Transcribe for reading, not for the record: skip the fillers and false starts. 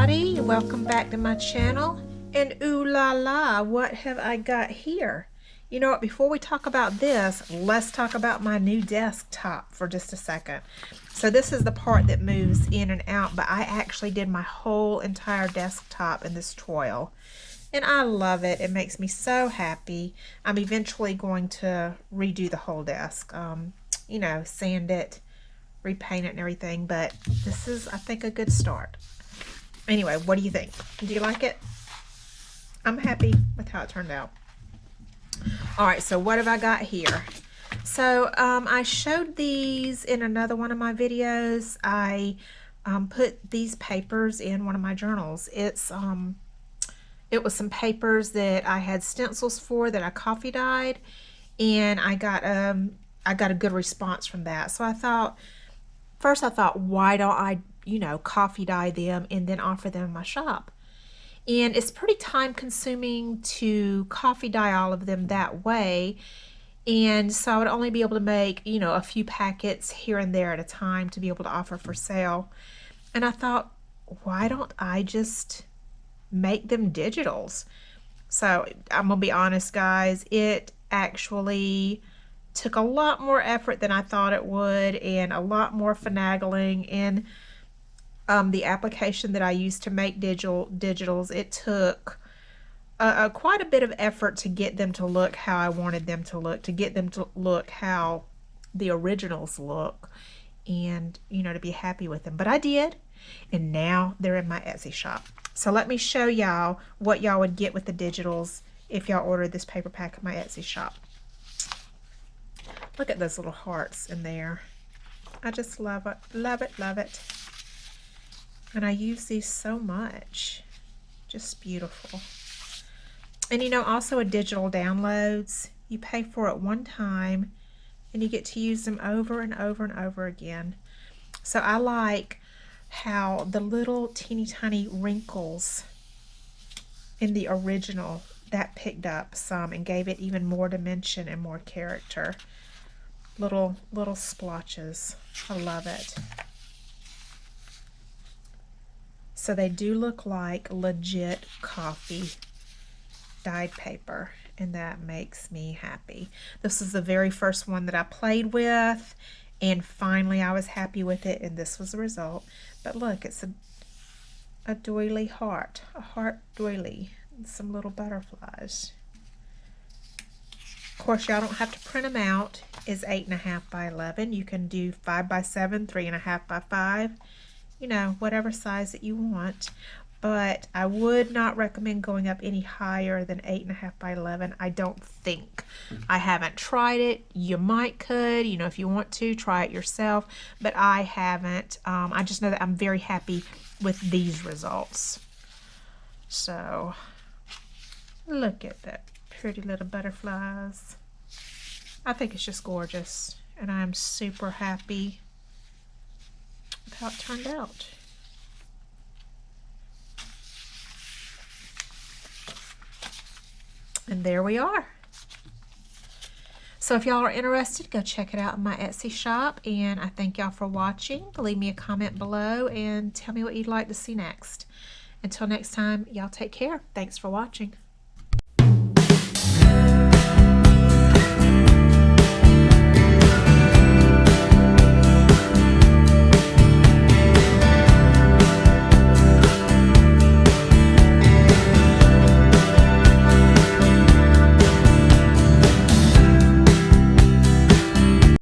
everybody, welcome back to my channel. And ooh la la, what have I got here? You know what, before we talk about this, let's talk about my new desktop for just a second. So this is the part that moves in and out, but I actually did my whole entire desktop in this toil. And I love it. It makes me so happy. I'm eventually going to redo the whole desk. You know, sand it, repaint it and everything, but this is, I think, a good start. Anyway, what do you think? Do you like it? I'm happy with how it turned out. All right, so what have I got here? So I showed these in another one of my videos. I put these papers in one of my journals. It was some papers that I had stencils for that I coffee dyed, and I got a good response from that. So I thought, why don't I, you know, coffee dye them and then offer them in my shop? And it's pretty time consuming to coffee dye all of them that way. And so I would only be able to make, you know, a few packets here and there at a time to be able to offer for sale. And I thought, why don't I just make them digitals? So I'm gonna be honest, guys, it actually took a lot more effort than I thought it would, and a lot more finagling in the application that I used to make digitals. It took quite a bit of effort to get them to look how I wanted them to look, to get them to look how the originals look, and, you know, to be happy with them. But I did, and now they're in my Etsy shop. So let me show y'all what y'all would get with the digitals if y'all ordered this paper pack in my Etsy shop. Look at those little hearts in there. I just love it, love it, love it. And I use these so much. Just beautiful. And you know, also a digital downloads, you pay for it one time and you get to use them over and over and over again. So I like how the little teeny tiny wrinkles in the original, that picked up some and gave it even more dimension and more character. Little splotches. I love it. So they do look like legit coffee dyed paper, and that makes me happy. This is the very first one that I played with, and finally I was happy with it, and this was the result. But look, it's a doily heart, a heart doily, and some little butterflies. Of course, y'all don't have to print them out. It's 8.5 by 11. You can do 5 by 7, 3.5 by 5. You know, whatever size that you want. But I would not recommend going up any higher than 8.5 by 11. I don't think. I haven't tried it. You could, you know, if you want to, try it yourself. But I haven't. I just know that I'm very happy with these results. So, look at that pretty little butterflies. I think it's just gorgeous, and I'm super happy with how it turned out. And there we are. So if y'all are interested, go check it out in my Etsy shop, and I thank y'all for watching. Leave me a comment below and tell me what you'd like to see next. Until next time, y'all take care. Thanks for watching.